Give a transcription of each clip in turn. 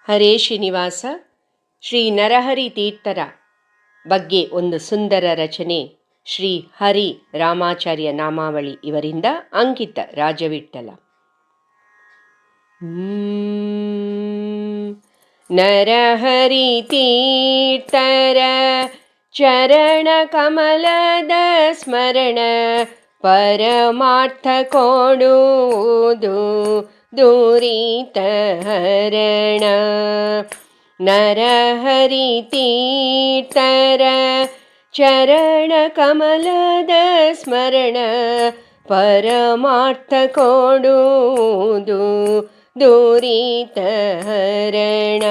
ಹರೇ ಶ್ರೀನಿವಾಸ. ಶ್ರೀ ನರಹರಿ ತೀರ್ಥರ ಬಗ್ಗೆ ಒಂದು ಸುಂದರ ರಚನೆ ಶ್ರೀ ಹರಿ ರಾಮಾಚಾರ್ಯ ನಾಮಾವಳಿ ಇವರಿಂದ ಅಂಕಿತ ರಾಜವಿಠಲ. ನರಹರಿ ತೀರ್ಥರ ಚರಣ ಕಮಲದ ಸ್ಮರಣ ಪರಮಾರ್ಥ ಕೊಡುವುದು ದುರಿತ ಹರಣ. ನರಹರಿ ತೀರ್ಥರ ಚರಣ ಕಮಲದ ಸ್ಮರಣ ಪರಮಾರ್ಥ ಕೊಡುವುದು ದುರಿತ ಹರಣ.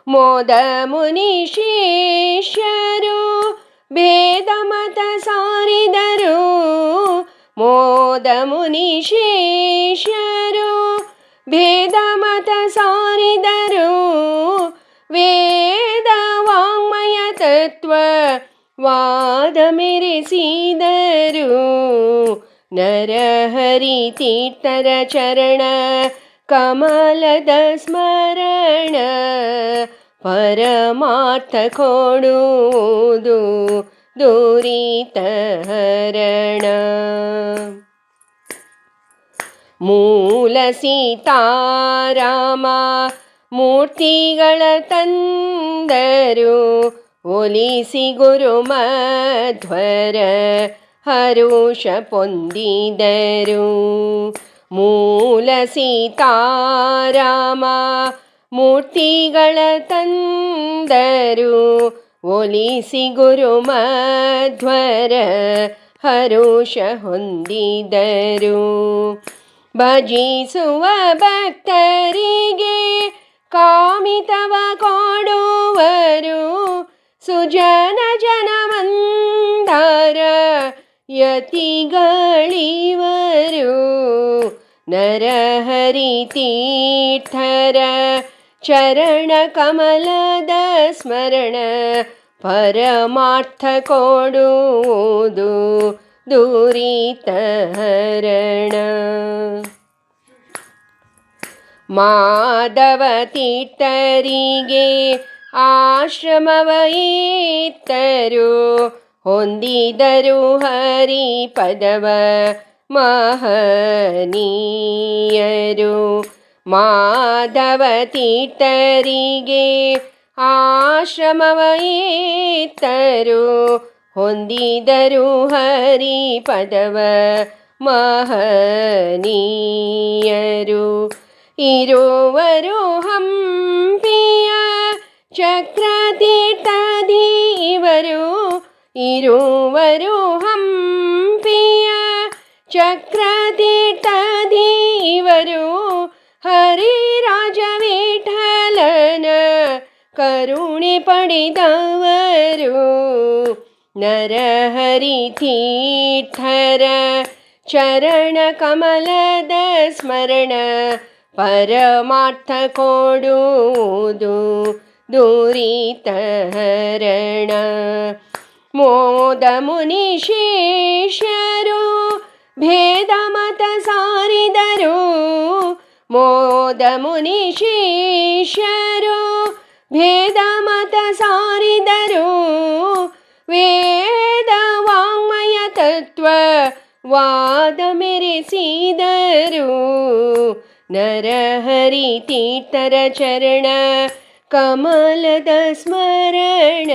ಮೋದ ಮುನಿ ಶಿಷ್ಯರು ಭೇದ ಮತ ಸಾರಿದರು, ಮೋದ ಮುನಿ ಶಿಷ್ಯರು ಭೇದ ಮತ ಸಾರಿದರು, ವೇದ ವಾಂಗ್ಮಯ ತತ್ವ ವಾದ ಮೆರೆಸಿದರು. ನರಹರಿ ತೀರ್ಥರ ಚರಣ ಕಮಲದ ಸ್ಮರಣ ಪರಮಾರ್ಥ ಕೊಡುವುದು ದುರಿತ ಹರಣ. ಮೂಲ ಸೀತಾರಾಮ ಮೂರ್ತಿಗಳ ತಂದರು, ಒಲಿಸಿ ಗುರು ಮಧ್ವರ ಹರುಷ ಪೊಂದಿದರು. ಮೂಲ ಸೀತಾರಾಮ ಮೂರ್ತಿಗಳ ತಂದರು, ಒಲಿಸಿ ಗುರು ಮಧ್ವರ ಹರುಷ ಹೊಂದಿದರು. ಭಜಿಸುವ ಭಕ್ತರಿಗೆ ಕಾಮಿತವ ಕೊಡುವರು, ಸುಜನ ಜನಮಂದಾರ ಯತಿಗಳಿವರು. ನರಹರಿ ತೀರ್ಥರ ಚರಣ ಕಮಲದ ಸ್ಮರಣ ಪರಮಾರ್ಥ ಕೊಡುವುದು ದುರಿತ ಹರಣ. ಮಾಧವ ತೀರ್ಥರಿಗೆ ಆಶ್ರಮವ ಇತ್ತರು, ಹೊಂದಿದರು ಹರಿ ಪದವ ಮಹನೀಯರು. ಮಾಧವ ತೀರ್ಥರಿಗೆ ಆಶ್ರಮವ ಇತ್ತರು, ಹೊಂದಿದರು ಹರಿ ಪದವ ಮಹನೀಯರು. ಇರುವರು ಹಂಪಿಯ ಚಕ್ರತೀರ್ಥಧೀವರು, ಇರುವರು ಹಂಪಿಯ ಚಕ್ರತೀರ್ಥಧೀವರು. ಹರಿರಾಜ ವಿಠಲನ ಕರುಣೆ ಪಡೆದವರು. ನರಹರಿ ತೀರ್ಥರ ಚರಣ ಕಮಲದ ಸ್ಮರಣ ಪರಮಾರ್ಥ ಕೊಡುವುದು ದುರಿತ ಹರಣ. ಮೋದ ಮುನಿ ಶಿಷ್ಯರು ಭೇದ ಮತ ಸಾರಿದರು, ಮೋದ ಮುನಿ ಶಿಷ್ಯರು ಭೇದ ಮತ ಸಾರಿದರು, ವೇದ ವಾಂಗ್ಮಯ ತತ್ವ ವಾದ ಮೆರೆಸಿದರು. ನರಹರಿ ತೀರ್ಥರ ಚರಣ ಕಮಲದ ಸ್ಮರಣ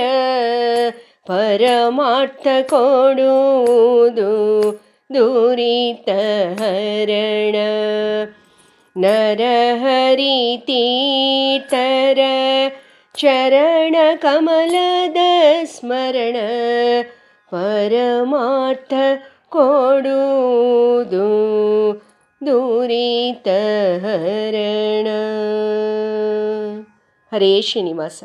ಪರಮಾರ್ಥ ಕೊಡುವುದು ದುರಿತ ಹರಣ. ನರಹರಿ ತೀರ್ಥರ ಚರಣ ಕಮಲದ ಸ್ಮರಣ ಪರಮಾರ್ಥ ಕೊಡುವುದು ದುರಿತ ಹರಣ. ಹರೇ ಶ್ರೀನಿವಾಸ.